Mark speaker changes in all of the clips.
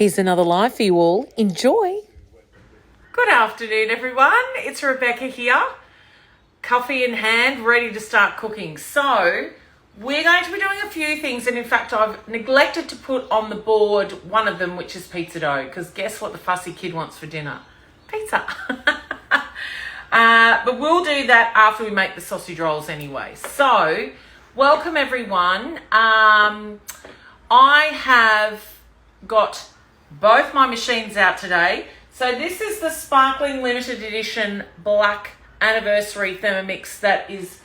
Speaker 1: Here's another live for you all. Enjoy.
Speaker 2: Good afternoon, everyone. It's Rebecca here. Coffee in hand, ready to start cooking. So we're going to be doing a few things, and in fact I've neglected to put on the board one of them, which is pizza dough, because guess what the fussy kid wants for dinner? Pizza. But we'll do that after we make the sausage rolls anyway. So welcome everyone. I have got both my machines out today. So this is the sparkling limited edition black anniversary Thermomix. That is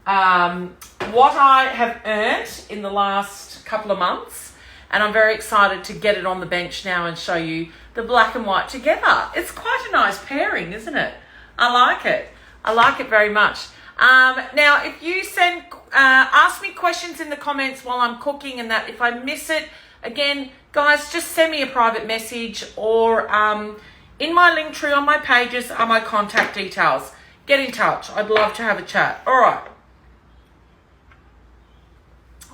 Speaker 2: what I have earned in the last couple of months, and I'm very excited to get it on the bench now and show you the black and white together. It's quite a nice pairing, isn't it? I like it. I like it very much. Now, if you ask me questions in the comments while I'm cooking, and that if I miss it, again, guys, just send me a private message, or in my link tree on my pages are my contact details. Get in touch. I'd love to have a chat. All right.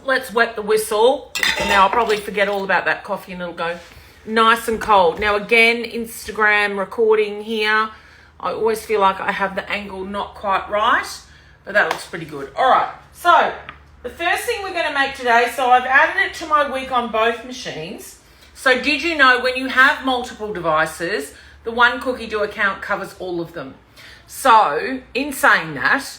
Speaker 2: Let's wet the whistle. Now, I'll probably forget all about that coffee and it'll go nice and cold. Now, again, Instagram recording here. I always feel like I have the angle not quite right, but that looks pretty good. All right. So the first thing we're going to make today, so I've added it to my week on both machines. So did you know when you have multiple devices, the one Cookidoo account covers all of them? So in saying that,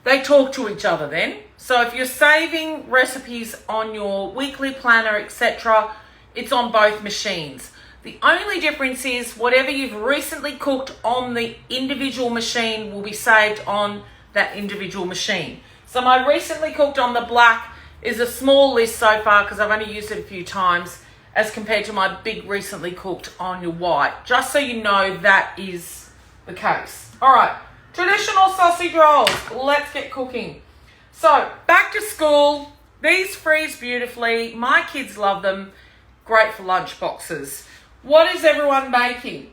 Speaker 2: they talk to each other then. So if you're saving recipes on your weekly planner, etc., it's on both machines. The only difference is whatever you've recently cooked on the individual machine will be saved on that individual machine. So my recently cooked on the black is a small list so far because I've only used it a few times, as compared to my big recently cooked on your white. Just so you know that is the case. All right, traditional sausage rolls. Let's get cooking. So back to school. These freeze beautifully. My kids love them. Great for lunch boxes. What is everyone making?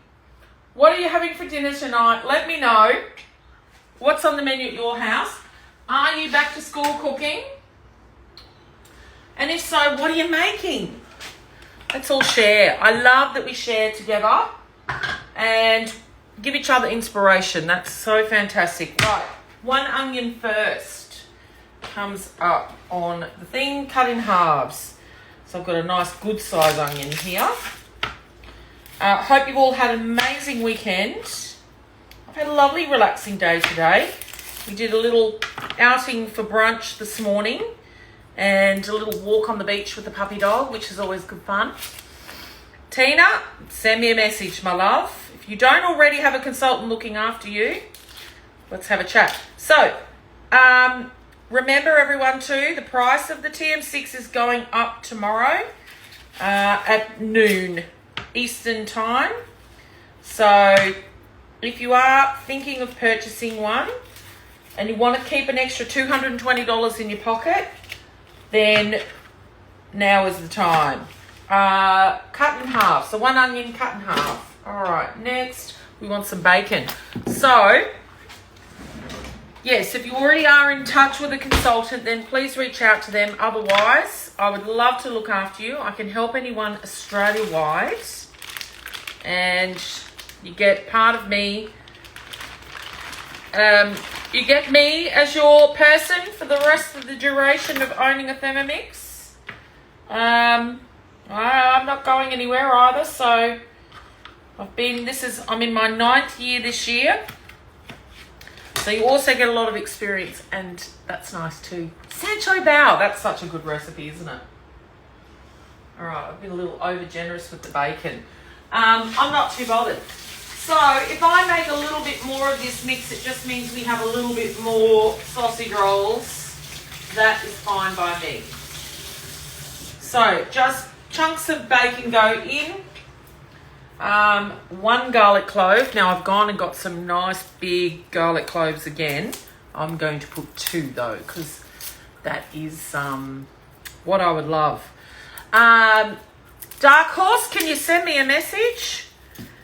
Speaker 2: What are you having for dinner tonight? Let me know. What's on the menu at your house? Are you back to school cooking? And if so, what are you making? Let's all share. I love that we share together and give each other inspiration. That's so fantastic. Right, one onion first comes up on the thing, cut in halves. So I've got a nice good size onion here. Hope you've all had an amazing weekend. I've had a lovely relaxing day today. We did a little outing for brunch this morning and a little walk on the beach with the puppy dog, which is always good fun. Tina, send me a message, my love. If you don't already have a consultant looking after you, let's have a chat. So, remember everyone too, the price of the TM6 is going up tomorrow at noon Eastern time. So if you are thinking of purchasing one and you want to keep an extra $220 in your pocket, then now is the time. Cut in half. So one onion cut in half. All right, next we want some bacon. So yes, if you already are in touch with a consultant, then please reach out to them. Otherwise, I would love to look after you. I can help anyone Australia-wide. And you get part of me. You get me as your person for the rest of the duration of owning a Thermomix. I'm not going anywhere either, so I'm in my 9th year this year. So you also get a lot of experience, and that's nice too. Sancho bao, that's such a good recipe, isn't it? All right, I've been a little over generous with the bacon. I'm not too bothered. So if I make a little bit more of this mix, it just means we have a little bit more sausage rolls. That is fine by me. So just chunks of bacon go in. One garlic clove. Now I've gone and got some nice big garlic cloves again. I'm going to put 2 though, because that is what I would love. Dark Horse, can you send me a message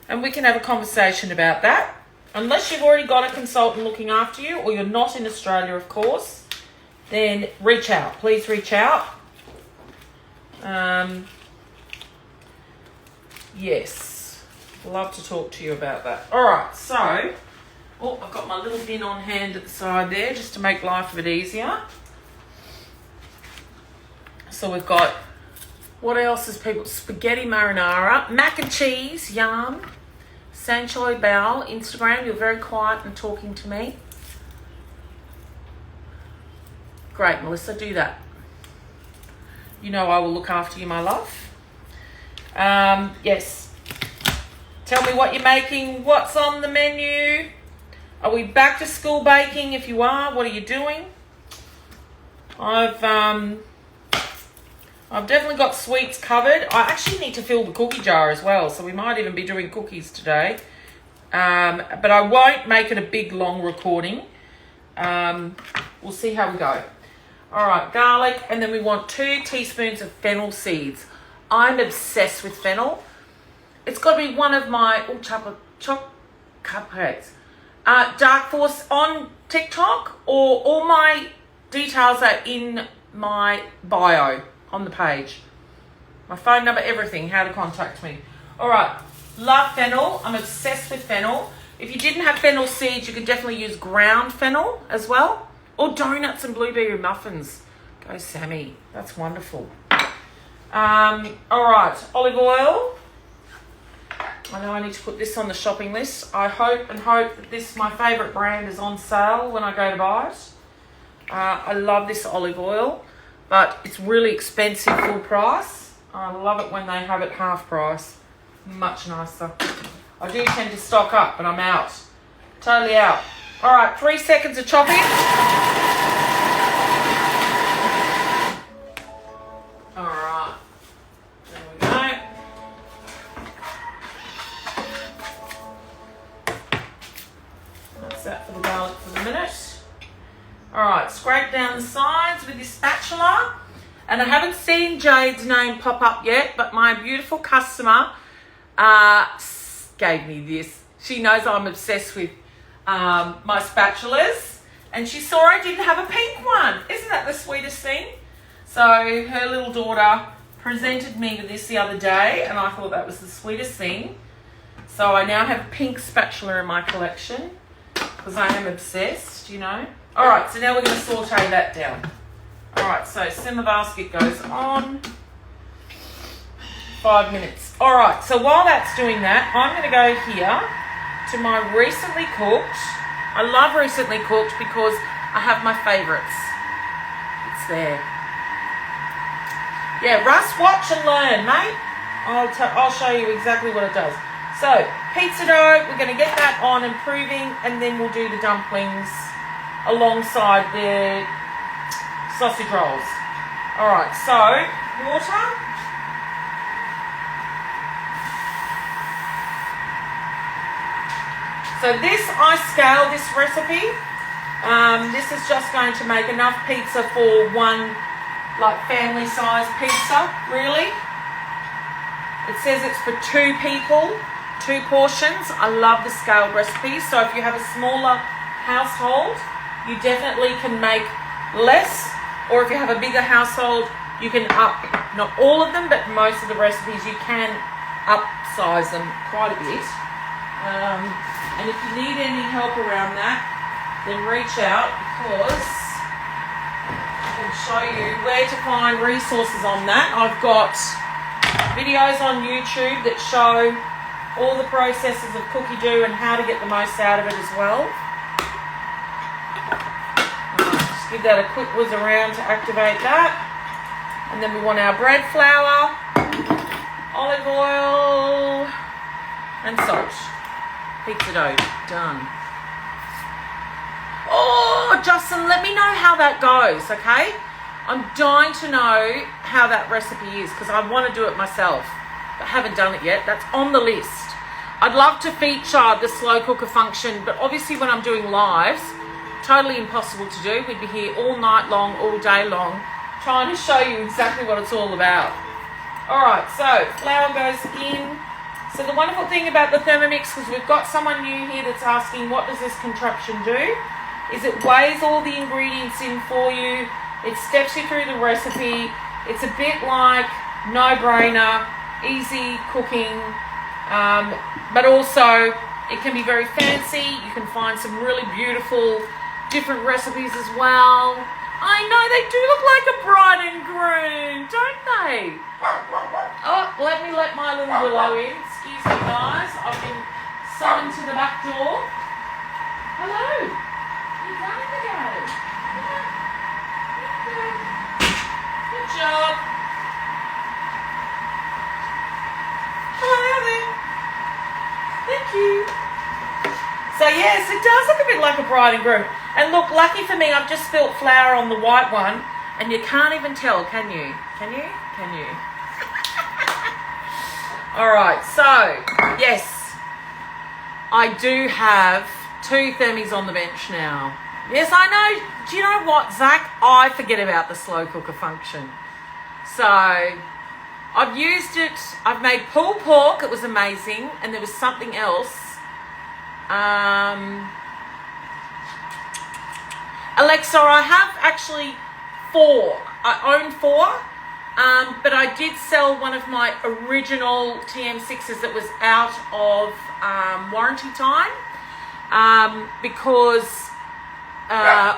Speaker 2: and we can have a conversation about that? Unless you've already got a consultant looking after you, or you're not in Australia, of course, then reach out. Please reach out. Yes. Love to talk to you about that. All right, so, oh, I've got my little bin on hand at the side there just to make life a bit easier. So we've got, what else is people? Spaghetti marinara, mac and cheese, yum. Sancho Bell, Instagram, you're very quiet and talking to me. Great, Melissa, do that. You know I will look after you, my love. Yes. Tell me what you're making. What's on the menu? Are we back to school baking? If you are, what are you doing? I've definitely got sweets covered. I actually need to fill the cookie jar as well, so we might even be doing cookies today. But I won't make it a big, long recording. We'll see how we go. All right, garlic, and then we want 2 teaspoons of fennel seeds. I'm obsessed with fennel. It's got to be one of my cupcakes. Dark Force on TikTok, or all my details are in my bio on the page. My phone number, everything, how to contact me. All right, love fennel. I'm obsessed with fennel. If you didn't have fennel seeds, you could definitely use ground fennel as well. Or donuts and blueberry muffins. Go Sammy. That's wonderful. All right, olive oil. I know I need to put this on the shopping list. I hope that this, my favourite brand, is on sale when I go to buy it. I love this olive oil, but it's really expensive full price. I love it when they have it half price. Much nicer. I do tend to stock up, but I'm out. Totally out. All right, 3 seconds of chopping. All right, there we go. That's that for the garlic for the minute. All right, scrape down the sides with your spatula. And I haven't seen Jade's name pop up yet, but my beautiful customer gave me this. She knows I'm obsessed with my spatulas, and she saw I didn't have a pink one. Isn't that the sweetest thing? So her little daughter presented me with this the other day, and I thought that was the sweetest thing. So I now have a pink spatula in my collection because I am obsessed, you know. All right, so now we're going to saute that down. All right, so simmer basket goes on. 5 minutes. All right, so while that's doing that, I'm going to go here to my recently cooked. I love recently cooked because I have my favourites. It's there. Yeah, Russ, watch and learn, mate. I'll show you exactly what it does. So, pizza dough, we're going to get that on improving, and then we'll do the dumplings alongside the sausage rolls. All right, so water. So this, I scale this recipe. This is just going to make enough pizza for one, like, family size pizza, really. It says it's for 2 people, 2 portions. I love the scaled recipes. So if you have a smaller household, you definitely can make less. Or if you have a bigger household, you can up, not all of them, but most of the recipes, you can upsize them quite a bit. And if you need any help around that, then reach out, because I can show you where to find resources on that. I've got videos on YouTube that show all the processes of Cookidoo and how to get the most out of it as well. Just give that a quick whiz around to activate that. And then we want our bread flour, olive oil, and salt. Pizza dough, done. Oh, Justin, let me know how that goes, okay? I'm dying to know how that recipe is, because I want to do it myself, but haven't done it yet. That's on the list. I'd love to feature the slow cooker function, but obviously when I'm doing lives, totally impossible to do. We'd be here all night long, all day long, trying to show you exactly what it's all about. All right, so flour goes in. So the wonderful thing about the Thermomix, because we've got someone new here that's asking, what does this contraption do? Is it weighs all the ingredients in for you. It steps you through the recipe. It's a bit like no-brainer, easy cooking, But also it can be very fancy. You can find some really beautiful different recipes as well. I know they do look like a bride and groom, don't they? Oh, let me let my little Willow in. Excuse me, guys. I've been summoned to the back door. Hello. You're going to go. Good job. Hello there. Thank you. So yes, it does look a bit like a bride and groom. And look, lucky for me, I've just spilt flour on the white one, and you can't even tell, can you? Can you? Can you? All right, so yes, I do have 2 thermies on the bench now. Yes, I know. Do you know what, Zach? I forget about the slow cooker function. So I've used it. I've made pulled pork. It was amazing, and there was something else. Alexa, I have actually 4. I own 4, but I did sell one of my original TM6s that was out of warranty time because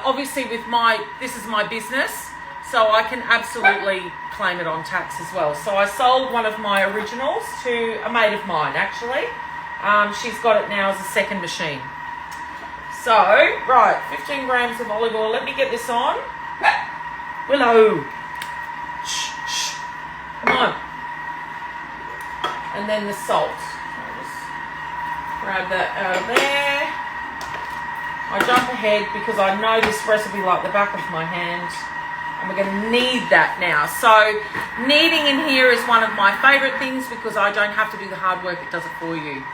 Speaker 2: obviously this is my business, so I can absolutely claim it on tax as well. So I sold one of my originals to a mate of mine, actually. She's got it now as a second machine. So, right, 15 grams of olive oil. Let me get this on. Willow. Shh, shh. Come on. And then the salt. I'll just grab that out of there. I jump ahead because I know this recipe like the back of my hand. And we're going to knead that now. So, kneading in here is one of my favourite things because I don't have to do the hard work. It does it for you.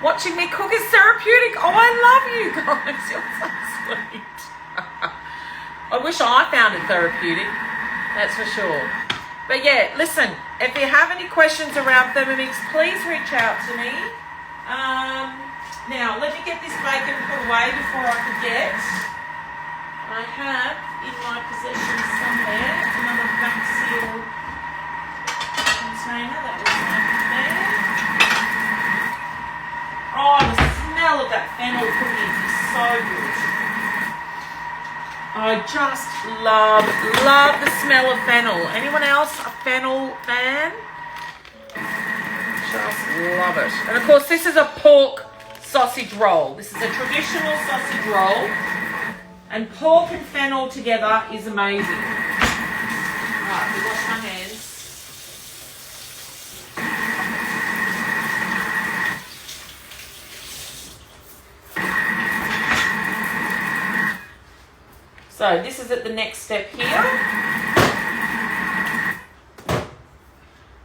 Speaker 2: Watching me cook is therapeutic. Oh, I love you guys. You're so sweet. I wish I found it therapeutic. That's for sure. But yeah, listen, if you have any questions around Thermomix, please reach out to me. Now, let me get this bacon put away before I forget. I have in my possession somewhere another back seal container that was there. Oh, the smell of that fennel cooking is so good. I just love the smell of fennel. Anyone else a fennel fan? Just love it. And of course, this is a pork sausage roll. This is a traditional sausage roll. And pork and fennel together is amazing. Right, we wash my hands. So this is at the next step here.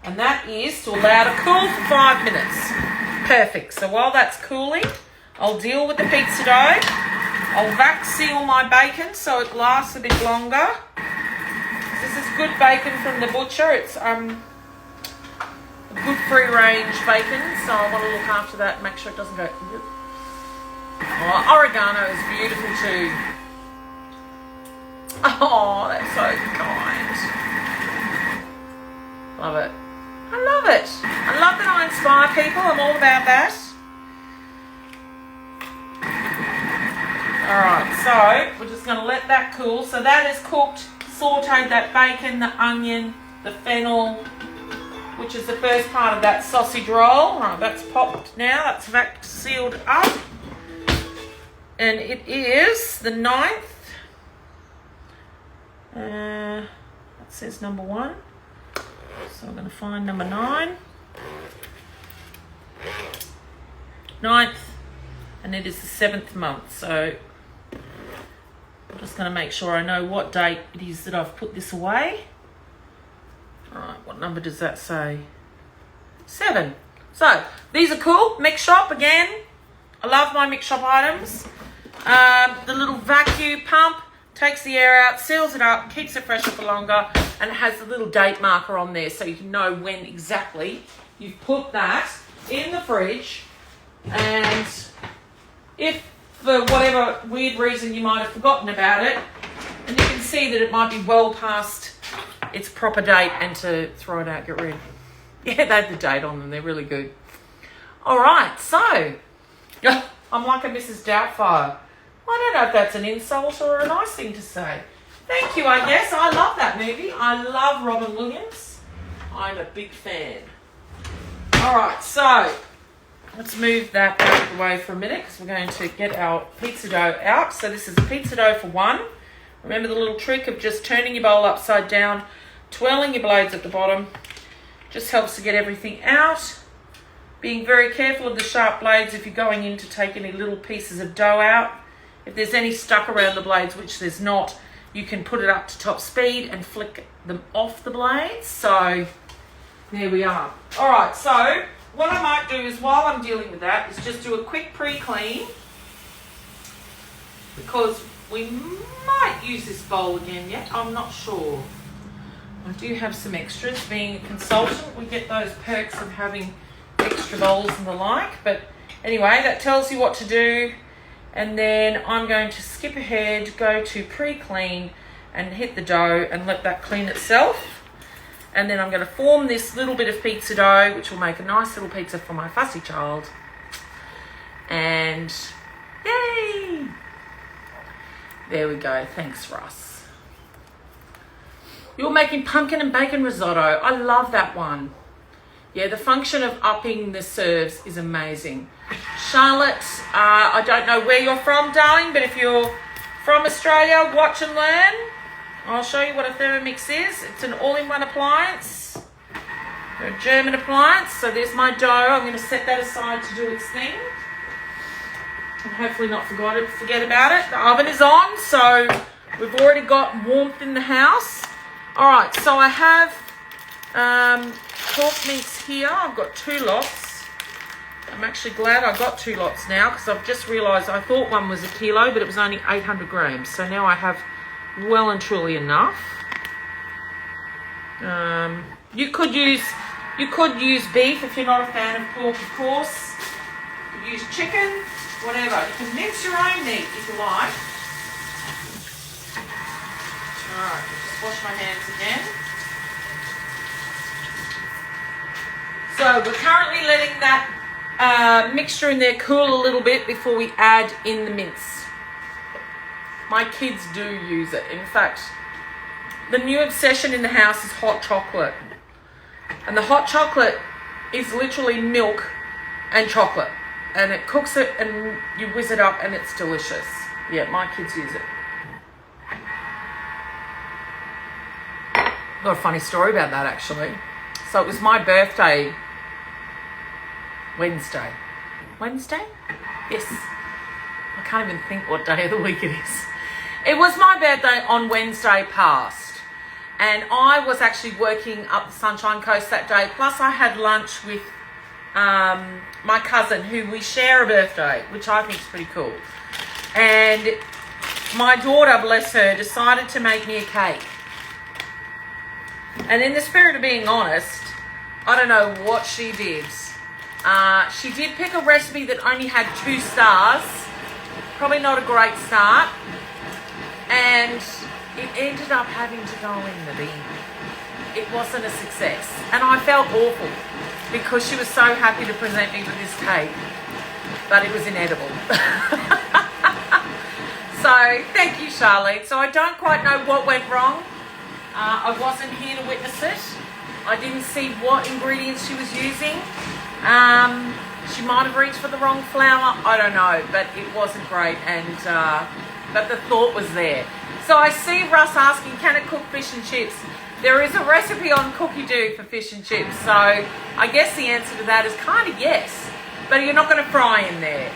Speaker 2: And that is to allow it to cool for 5 minutes. Perfect. So while that's cooling, I'll deal with the pizza dough. I'll vac seal my bacon so it lasts a bit longer. This is good bacon from the butcher. It's a good free range bacon, so I want to look after that and make sure it doesn't go. Oh, oregano is beautiful too. Oh, that's so kind. Love it. I love it. I love that I inspire people. I'm all about that. Alright, so we're just going to let that cool. So that is cooked, sauteed that bacon, the onion, the fennel, which is the first part of that sausage roll. Right, that's popped now. That's vac sealed up. And it is the 9th. That says number 1. So I'm going to find number 9. 9th. And it is the 7th month. So I'm just going to make sure I know what date it is that I've put this away. Alright, what number does that say? 7. So, these are cool. Mix shop again. I love my mix shop items. The little vacuum pump takes the air out, seals it up, keeps it fresher for longer, and it has the little date marker on there so you can know when exactly you've put that in the fridge. And if for whatever weird reason you might have forgotten about it, and you can see that it might be well past its proper date and to throw it out, get rid. Yeah, they have the date on them. They're really good. All right, so I'm like a Mrs. Doubtfire. I don't know if that's an insult or a nice thing to say. Thank you, I guess. I love that movie. I love Robin Williams. I'm a big fan. All right, so let's move that out of the way for a minute because we're going to get our pizza dough out. So this is pizza dough for one. Remember the little trick of just turning your bowl upside down, twirling your blades at the bottom. Just helps to get everything out. Being very careful of the sharp blades if you're going in to take any little pieces of dough out. If there's any stuck around the blades, which there's not, you can put it up to top speed and flick them off the blades. So there we are. All right, so what I might do is while I'm dealing with that is just do a quick pre-clean because we might use this bowl again yet. I'm not sure. I do have some extras. Being a consultant, we get those perks of having extra bowls and the like. But anyway, that tells you what to do. And then I'm going to skip ahead, go to pre-clean and hit the dough and let that clean itself. And then I'm going to form this little bit of pizza dough, which will make a nice little pizza for my fussy child. And yay! There we go. Thanks, Russ. You're making pumpkin and bacon risotto. I love that one. Yeah, the function of upping the serves is amazing. Charlotte, I don't know where you're from, darling, but if you're from Australia, watch and learn. I'll show you what a Thermomix is. It's an all-in-one appliance. They're a German appliance. So there's my dough. I'm going to set that aside to do its thing. And hopefully not forget about it. The oven is on, so we've already got warmth in the house. All right, so I have pork mince here. I've got 2 lots. I'm actually glad I got 2 lots now because I've just realised I thought one was a kilo, but it was only 800 grams. So now I have well and truly enough. You could use beef if you're not a fan of pork, of course. You could use chicken, whatever. You can mince your own meat if you like. All right, just wash my hands again. So we're currently letting that mixture in there cool a little bit before we add in the mince. My kids do use it. In fact, the new obsession in the house is hot chocolate. And the hot chocolate is literally milk and chocolate. And it cooks it and you whiz it up and it's delicious. Yeah, my kids use it. Got a funny story about that actually. So it was my birthday Wednesday. Wednesday? Yes. I can't even think what day of the week it is. It was my birthday on Wednesday past. And I was actually working up the Sunshine Coast that day. Plus I had lunch with my cousin who we share a birthday, which I think is pretty cool. And my daughter, bless her, decided to make me a cake. And in the spirit of being honest, I don't know what she did. She did pick a recipe that only had 2 stars. Probably not a great start. And it ended up having to go in the bin. It wasn't a success. And I felt awful because she was so happy to present me with this cake. But it was inedible. So, thank you, Charlene. So I don't quite know what went wrong. I wasn't here to witness it. I didn't see what ingredients she was using. She might have reached for the wrong flour. I don't know, but it wasn't great. And but the thought was there. So I see Russ asking, can it cook fish and chips? There is a recipe on Cookidoo for fish and chips. So I guess the answer to that is kind of yes. But you're not going to fry in there.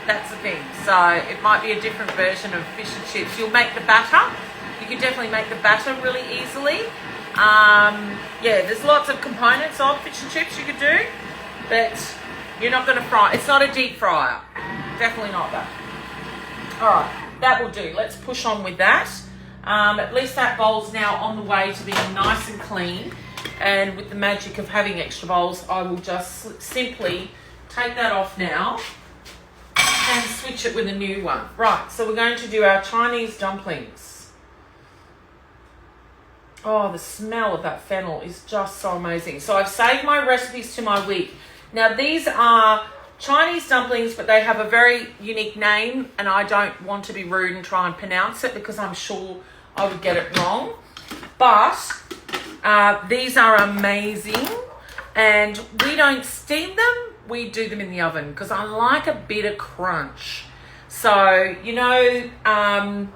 Speaker 2: That's the thing. So it might be a different version of fish and chips. You'll make the batter. You can definitely make the batter really easily. Yeah, there's lots of components of fish and chips you could do, but you're not going to fry. It's not a deep fryer. Definitely not that. All right, that will do. Let's push on with that. At least that bowl's now on the way to being nice and clean. And with the magic of having extra bowls, I will just simply take that off now and switch it with a new one. Right, so we're going to do our Chinese dumplings. Oh, the smell of that fennel is just so amazing. So I've saved my recipes to my week. Now these are Chinese dumplings, but they have a very unique name, and I don't want to be rude and try and pronounce it because I'm sure I would get it wrong. But these are amazing, and we don't steam them, we do them in the oven because I like a bit of crunch. So, you know,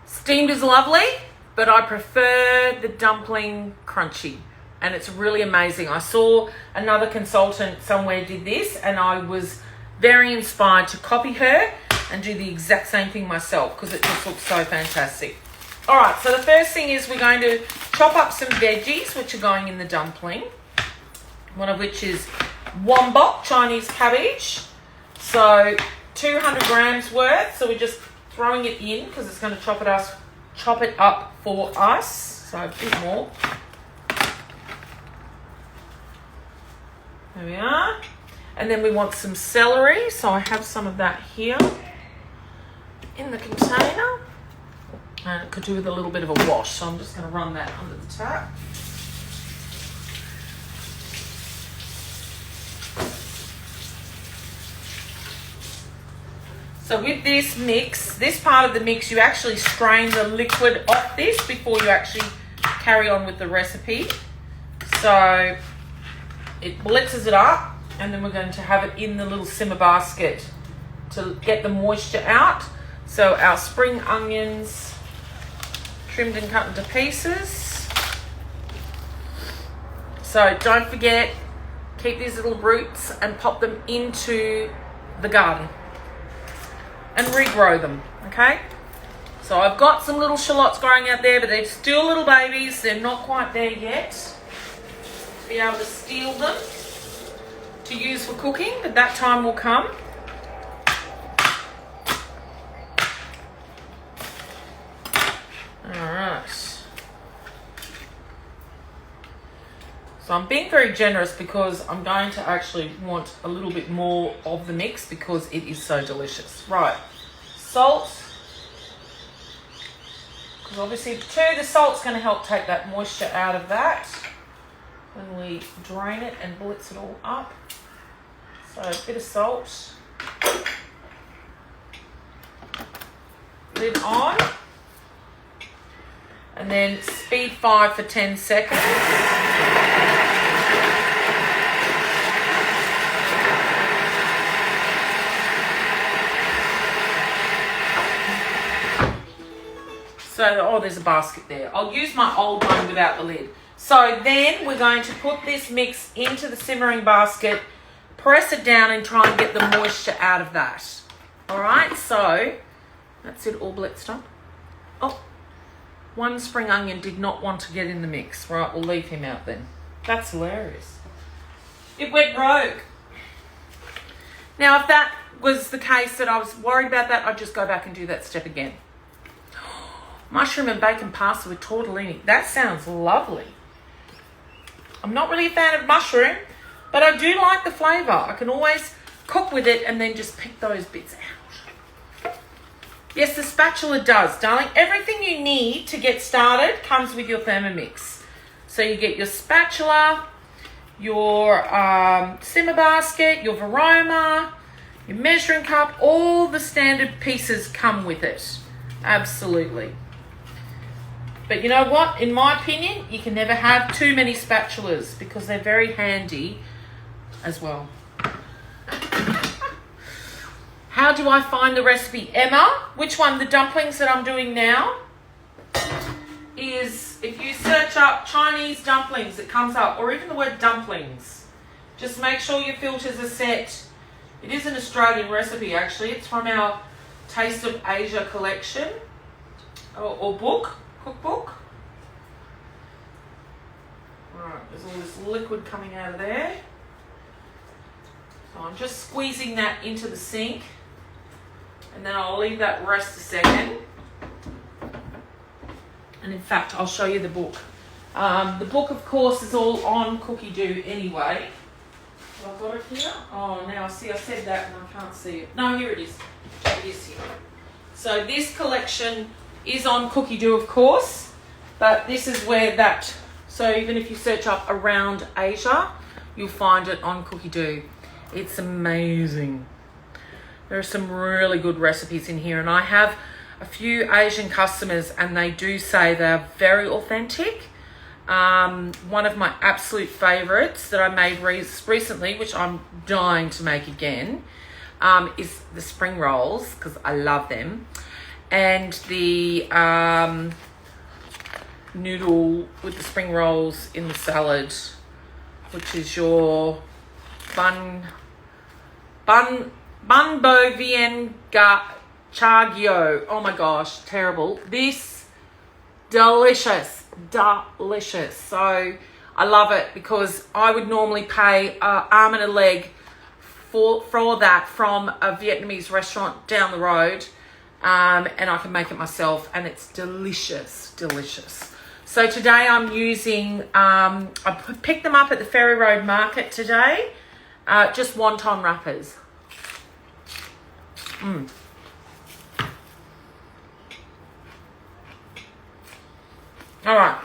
Speaker 2: steamed is lovely, but I prefer the dumpling crunchy, and it's really amazing. I saw another consultant somewhere did this, and I was very inspired to copy her and do the exact same thing myself because it just looks so fantastic. All right, so the first thing is we're going to chop up some veggies, which are going in the dumpling, one of which is wombok, Chinese cabbage. So 200 grams worth, so we're just throwing it in because it's going to chop it up for us. So a bit more. There we are. And then we want some celery, so I have some of that here in the container. And it could do with a little bit of a wash, so I'm just going to run that under the tap. So with this mix, this part of the mix, you actually strain the liquid off this before you actually carry on with the recipe. So it blitzes it up, and then we're going to have it in the little simmer basket to get the moisture out. So our spring onions, trimmed and cut into pieces. So don't forget, keep these little roots and pop them into the garden and regrow them, okay? So I've got some little shallots growing out there, but they're still little babies. They're not quite there yet to be able to steal them to use for cooking, but that time will come. All right. So I'm being very generous because I'm going to actually want a little bit more of the mix because it is so delicious. Right, salt. Because obviously too, the salt's going to help take that moisture out of that when we drain it and blitz it all up. So a bit of salt. Lid on. And then speed 5 for 10 seconds. So, oh, there's a basket there. I'll use my old one without the lid. So then we're going to put this mix into the simmering basket, press it down and try and get the moisture out of that. All right, so that's it all blitzed up. Oh, one spring onion did not want to get in the mix. Right, we'll leave him out then. That's hilarious. It went rogue. Now, if that was the case that I was worried about that, I'd just go back and do that step again. Mushroom and bacon pasta with tortellini. That sounds lovely. I'm not really a fan of mushroom, but I do like the flavour. I can always cook with it and then just pick those bits out. Yes, the spatula does, darling. Everything you need to get started comes with your Thermomix. So you get your spatula, your simmer basket, your varoma, your measuring cup. All the standard pieces come with it. Absolutely. But you know what? In my opinion, you can never have too many spatulas because they're very handy as well. How do I find the recipe? Emma, which one? The dumplings that I'm doing now is, if you search up Chinese dumplings, it comes up, or even the word dumplings. Just make sure your filters are set. It is an Australian recipe, actually. It's from our Taste of Asia collection or book. Cookbook. Alright, there's all this liquid coming out of there. So I'm just squeezing that into the sink, and then I'll leave that rest a second. And in fact, I'll show you the book. The book, of course, is all on Cookidoo anyway. Have I got it here? Oh, now I see I said that and I can't see it. No, here it is. It is here. So this collection is on Cookidoo, of course, But this is where that, so even if you search up around Asia, you'll find it on Cookidoo. It's amazing. There are some really good recipes in here, and I have a few Asian customers and they do say they're very authentic. One of my absolute favorites that I made recently, which I'm dying to make again, is the spring rolls, because I love them, and the noodle with the spring rolls in the salad, which is your bun bo vien chagio. Oh my gosh, terrible. This delicious. So I love it, because I would normally pay an arm and a leg for that from a Vietnamese restaurant down the road, and I can make it myself, and it's delicious. So today I'm using, I picked them up at the Ferry Road Market today, just wonton wrappers. All right,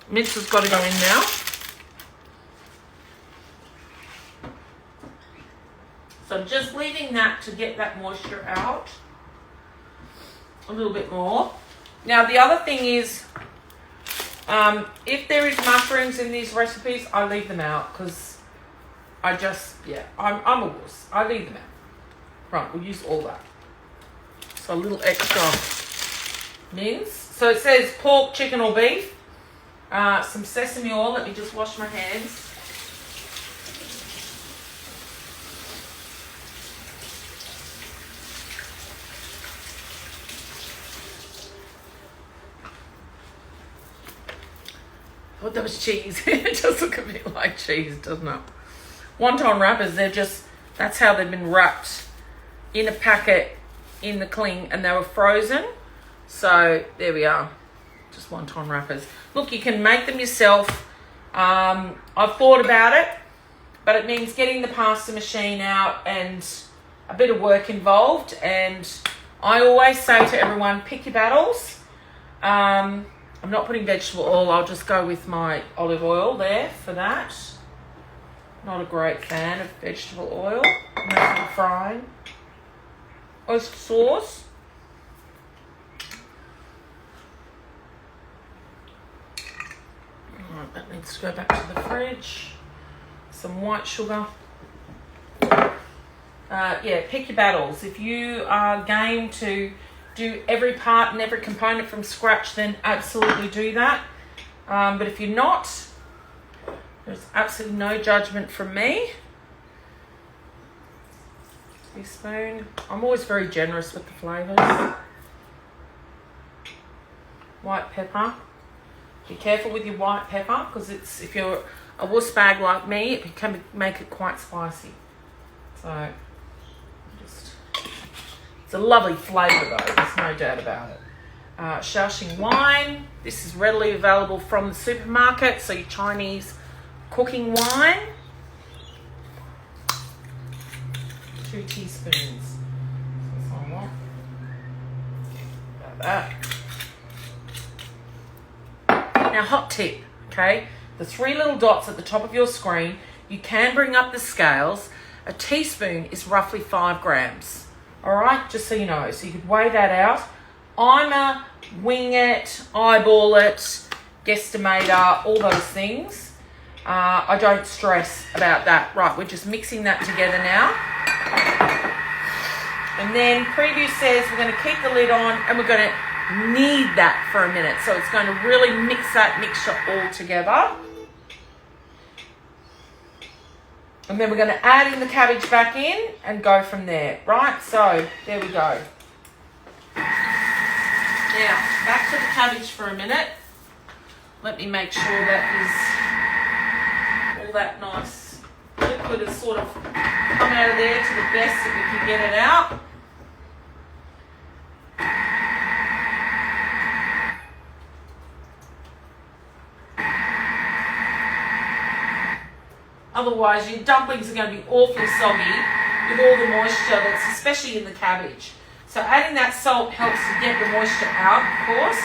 Speaker 2: mince has got to go in now. So I'm just leaving that to get that moisture out a little bit more. Now the other thing is, if there is mushrooms in these recipes, I leave them out, because I'm a wuss. I leave them out. Right, we'll use all that. So a little extra mince. So it says pork, chicken or beef. Some sesame oil. Let me just wash my hands. I thought that was cheese. It does look a bit like cheese, doesn't it? Wonton wrappers, that's how they've been wrapped in a packet in the cling, and they were frozen. So there we are, just wonton wrappers. Look, you can make them yourself. I've thought about it, but it means getting the pasta machine out and a bit of work involved. And I always say to everyone, pick your battles. I'm not putting vegetable oil. I'll just go with my olive oil there for that. Not a great fan of vegetable oil. Not for frying. Oyster sauce. Alright, that needs to go back to the fridge. Some white sugar. Yeah, pick your battles. If you are game to do every part and every component from scratch, then absolutely do that. But if you're not, there's absolutely no judgment from me. Teaspoon. I'm always very generous with the flavours. White pepper. Be careful with your white pepper, because if you're a wuss bag like me, it can make it quite spicy. So it's a lovely flavour though, there's no doubt about it. Shaoxing wine. This is readily available from the supermarket, so your Chinese cooking wine. 2 teaspoons. That's all I want. About that. Now, hot tip, okay? The 3 little dots at the top of your screen, you can bring up the scales. A teaspoon is roughly 5 grams. All right, just so you know. So you could weigh that out. I'm a wing it, eyeball it, guesstimator, all those things. I don't stress about that. Right, we're just mixing that together now. And then preview says we're going to keep the lid on and we're going to knead that for a minute. So it's going to really mix that mixture all together. And then we're going to add in the cabbage back in and go from there. Right, so there we go. Now, back to the cabbage for a minute. Let me make sure that is all that nice liquid has sort of come out of there to the best that we can get it out. Otherwise, your dumplings are going to be awfully soggy with all the moisture that's especially in the cabbage. So adding that salt helps to get the moisture out, of course.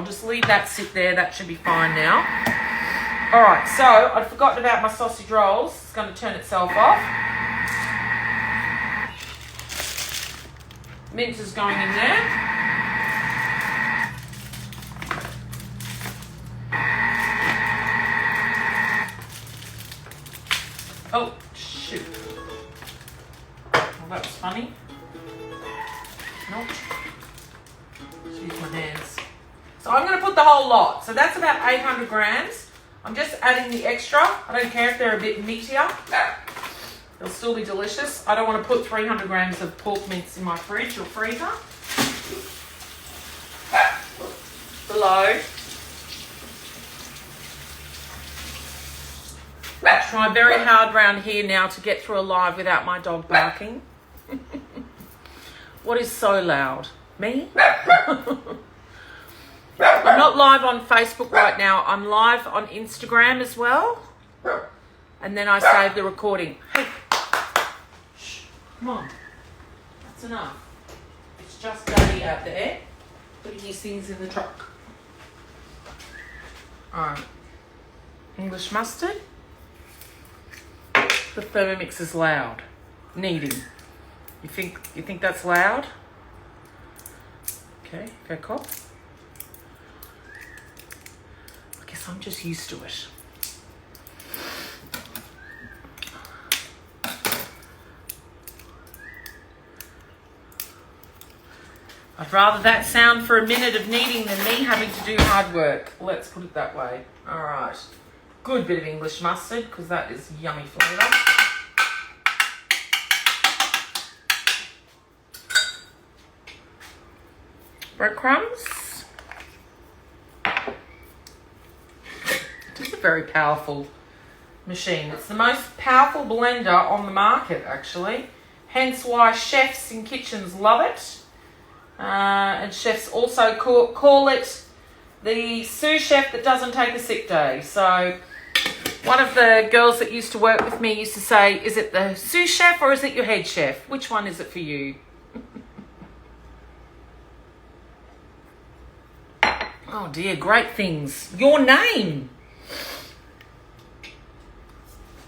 Speaker 2: I'll just leave that sit there. That should be fine now. All right, so I'd forgotten about my sausage rolls. It's going to turn itself off. Mince is going in there. Oh, shoot. Well, that was funny. Nope. Use my hands. So I'm going to put the whole lot. So that's about 800 grams. I'm just adding the extra. I don't care if they're a bit meatier. They'll still be delicious. I don't want to put 300 grams of pork mince in my fridge or freezer. Below. I try very hard around here now to get through a live without my dog barking. What is so loud? Me? I'm not live on Facebook right now. I'm live on Instagram as well. And then I save the recording. Hey. Shh. Come on. That's enough. It's just Daddy out there putting his things in the truck. Alright. English mustard. The Thermomix is loud. Kneading. You think that's loud? Okay, go cop. I guess I'm just used to it. I'd rather that sound for a minute of kneading than me having to do hard work. Let's put it that way. All right. Good bit of English mustard because that is yummy flavour. Breadcrumbs. It is a very powerful machine. It's the most powerful blender on the market, actually. Hence why chefs in kitchens love it. And chefs also call it the sous chef that doesn't take a sick day. So one of the girls that used to work with me used to say, is it the sous chef or is it your head chef? Which one is it for you? Oh dear, great things. Your name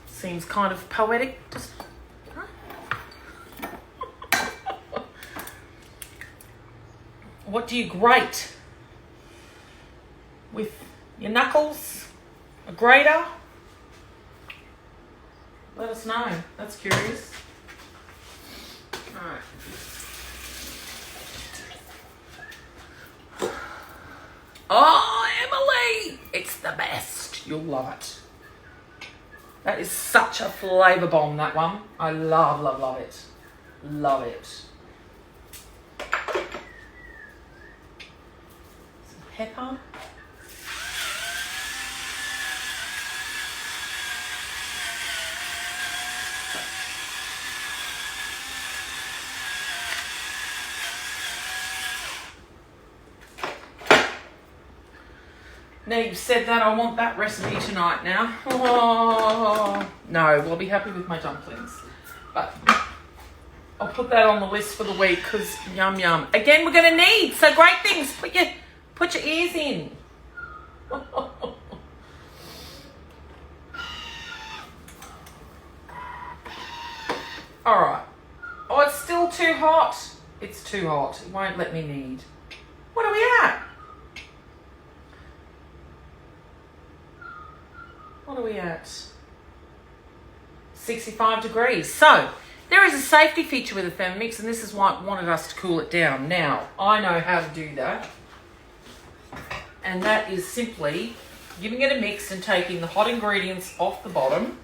Speaker 2: seems kind of poetic. Just what do you grate? With your knuckles? A grater? Let us know. That's curious. Alright. Oh, Emily! It's the best. You'll love it. That is such a flavour bomb, that one. I love, love, love it. Love it. Some pepper. Now you've said that, I want that recipe tonight now. Oh, no, we'll be happy with my dumplings. But I'll put that on the list for the week because yum yum. Again, we're going to need, so great things. Put your ears in. All right. Oh, it's still too hot. It's too hot. It won't let me knead. What are we at? What are we at? 65 degrees. So, there is a safety feature with the Thermomix, and this is why it wanted us to cool it down. Now, I know how to do that. And that is simply giving it a mix and taking the hot ingredients off the bottom.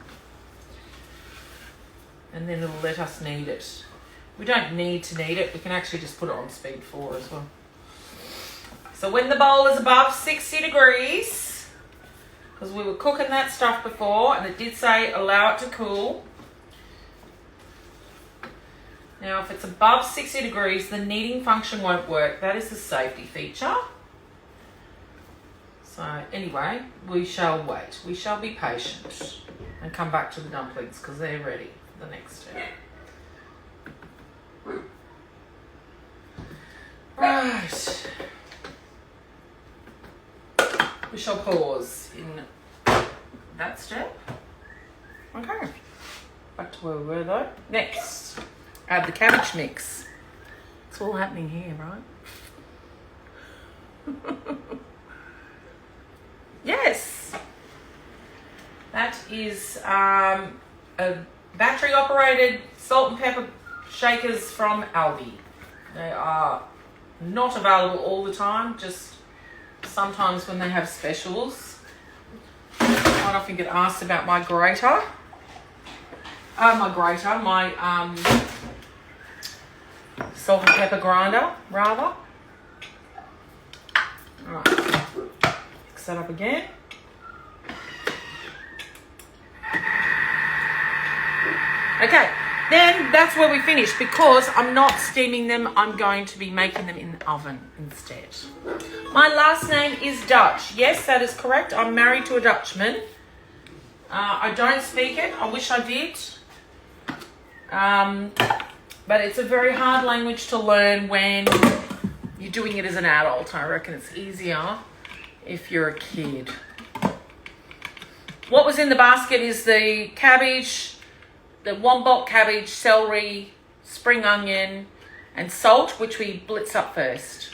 Speaker 2: And then it'll let us knead it. We don't need to knead it. We can actually just put it on speed 4 as well. So when the bowl is above 60 degrees, because we were cooking that stuff before and it did say allow it to cool. Now if it's above 60 degrees, the kneading function won't work. That is the safety feature. So anyway, we shall wait. We shall be patient and come back to the dumplings because they're ready for the next step. Right. we shall pause in that step. Okay, back to where we were though. Next, add the cabbage mix. It's all happening here, right? Yes, that is a battery operated salt and pepper shakers from Aldi. They are not available all the time, just sometimes when they have specials. I often get asked about my grater. My salt and pepper grinder, rather. Alright, mix that up again. Okay, then that's where we finish. Because I'm not steaming them, I'm going to be making them in the oven instead. My last name is Dutch. Yes, that is correct. I'm married to a Dutchman. I don't speak it. I wish I did. But it's a very hard language to learn when you're doing it as an adult. I reckon it's easier if you're a kid. What was in the basket is the cabbage, the wombok cabbage, celery, spring onion, and salt, which we blitz up first.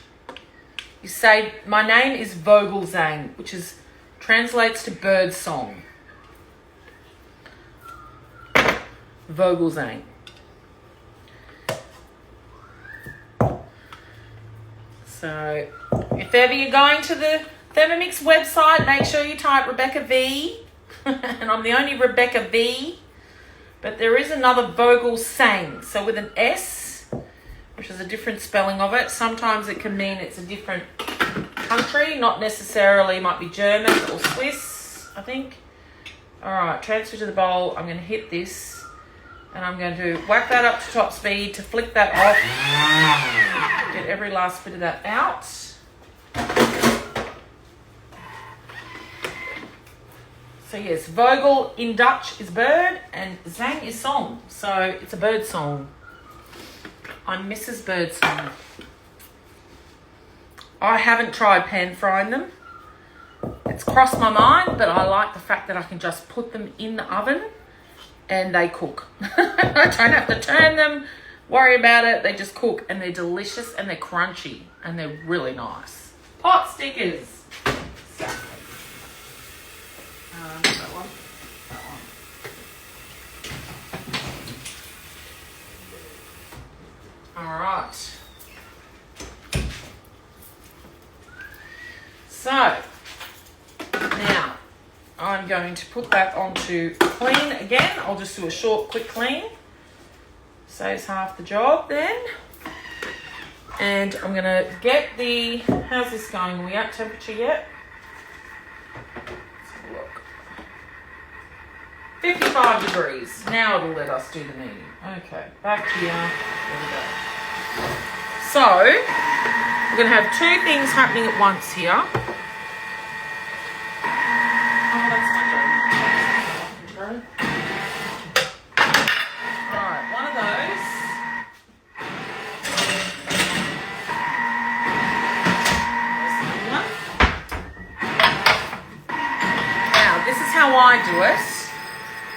Speaker 2: You say, my name is Vogelzang, which translates to bird song. Vogelzang. So, if ever you're going to the Thermomix website, make sure you type Rebecca V. And I'm the only Rebecca V. But there is another Vogelzang, so with an S, which is a different spelling of it. Sometimes it can mean it's a different country, not necessarily, might be German or Swiss, I think. All right, transfer to the bowl. I'm going to hit this, and I'm going to whack that up to top speed to flick that off. Get every last bit of that out. So yes, Vogel in Dutch is bird and Zang is song. So it's a bird song. I'm Mrs. Birdsong. I haven't tried pan frying them. It's crossed my mind, but I like the fact that I can just put them in the oven and they cook. I don't have to turn them, worry about it. They just cook and they're delicious and they're crunchy and they're really nice. Pot stickers. That one. All right. So now I'm going to put that onto clean again. I'll just do a short, quick clean. Saves half the job then. And I'm going to get the, how's this going? Are we at temperature yet? 55 degrees. Now it'll let us do the kneading. Okay, back here. There we go. So, we're going to have two things happening at once here. Oh, that's my job. Alright, one of those. There's the one. Now, this is how I do it.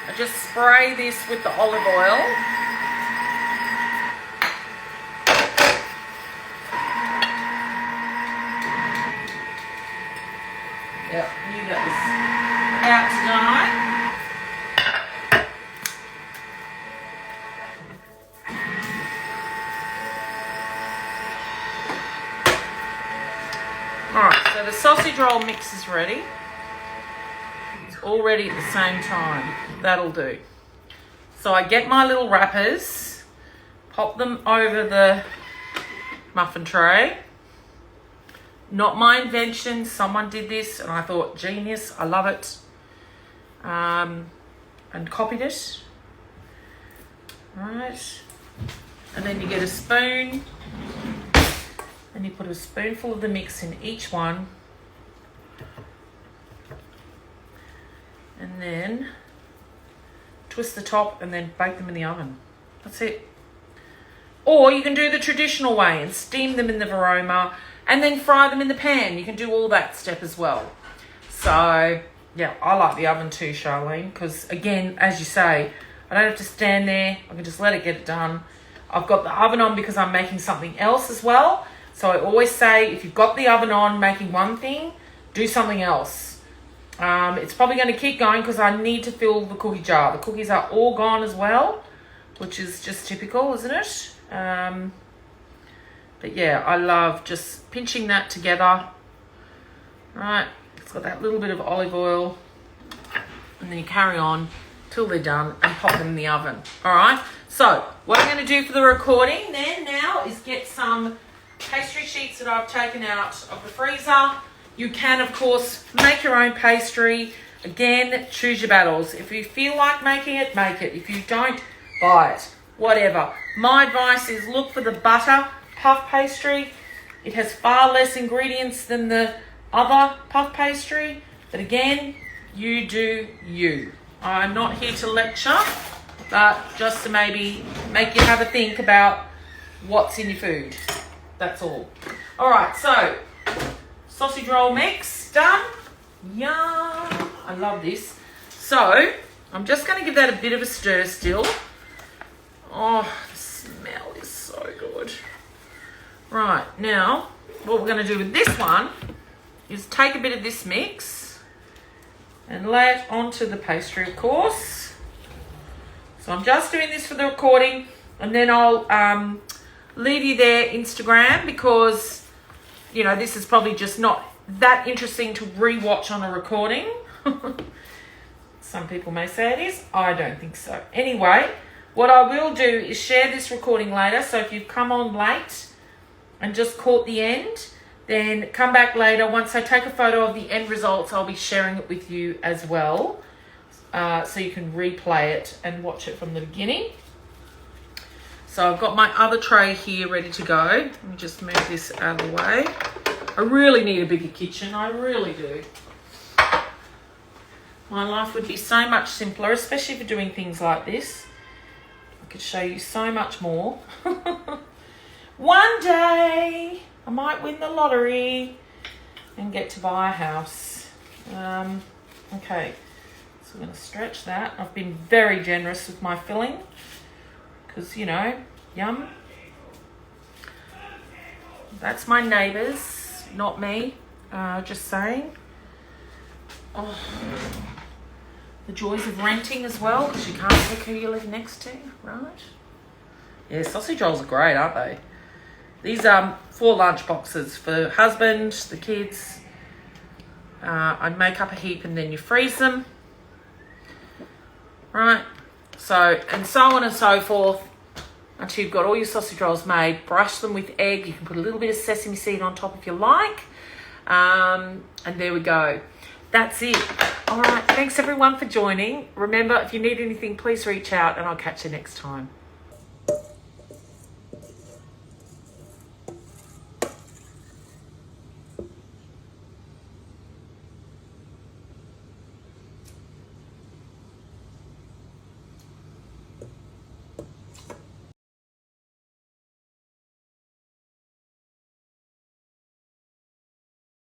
Speaker 2: I just spray this with the olive oil. Yep, you got this out tonight. Alright, so the sausage roll mix is ready. All ready at the same time. That'll do. So I get my little wrappers, pop them over the muffin tray. Not my invention. Someone did this and I thought, genius, I love it. And copied it. Right. And then you get a spoon and you put a spoonful of the mix in each one. And then twist the top and then bake them in the oven. That's it. Or you can do the traditional way and steam them in the varoma and then fry them in the pan. You can do all that step as well. So, yeah, I like the oven too, Charlene, because, again, as you say, I don't have to stand there. I can just let it get it done. I've got the oven on because I'm making something else as well. So I always say, if you've got the oven on making one thing, do something else. It's probably going to keep going because I need to fill the cookie jar. The cookies are all gone as well, which is just typical, isn't it? But yeah, I love just pinching that together. Right, it's got that little bit of olive oil, and then you carry on till they're done and pop them in the oven. All right, so what I'm going to do for the recording then now is get some pastry sheets that I've taken out of the freezer. You can, of course, make your own pastry. Again, choose your battles. If you feel like making it, make it. If you don't, buy it. Whatever. My advice is look for the butter puff pastry. It has far less ingredients than the other puff pastry. But again, you do you. I'm not here to lecture, but just to maybe make you have a think about what's in your food. That's all. All right, so sausage roll mix done. Yum. I love this. So I'm just going to give that a bit of a stir still. Oh, the smell is so good. Right, now what we're going to do with this one is take a bit of this mix and lay it onto the pastry, of course. So I'm just doing this for the recording, and then I'll leave you there Instagram, because you know this is probably just not that interesting to rewatch on a recording. Some people may say it is. I don't think so. Anyway, what I will do is share this recording later. So if you've come on late and just caught the end, then come back later. Once I take a photo of the end results, I'll be sharing it with you as well. So you can replay it and watch it from the beginning. So I've got my other tray here ready to go. Let me just move this out of the way. I really need a bigger kitchen. I really do. My life would be so much simpler, especially for doing things like this. I could show you so much more. One day I might win the lottery and get to buy a house. Okay, so I'm going to stretch that. I've been very generous with my filling because, you know, yum. That's my neighbours, not me. Just saying. Oh, the joys of renting as well, because you can't pick who you live next to, right? Yeah, sausage rolls are great, aren't they? These are 4 lunch boxes for husband, the kids. I'd make up a heap and then you freeze them. Right? So, and so on and so forth until you've got all your sausage rolls made. Brush them with egg. You can put a little bit of sesame seed on top if you like. And there we go. That's it. All right. Thanks everyone for joining. Remember, if you need anything, please reach out and I'll catch you next time.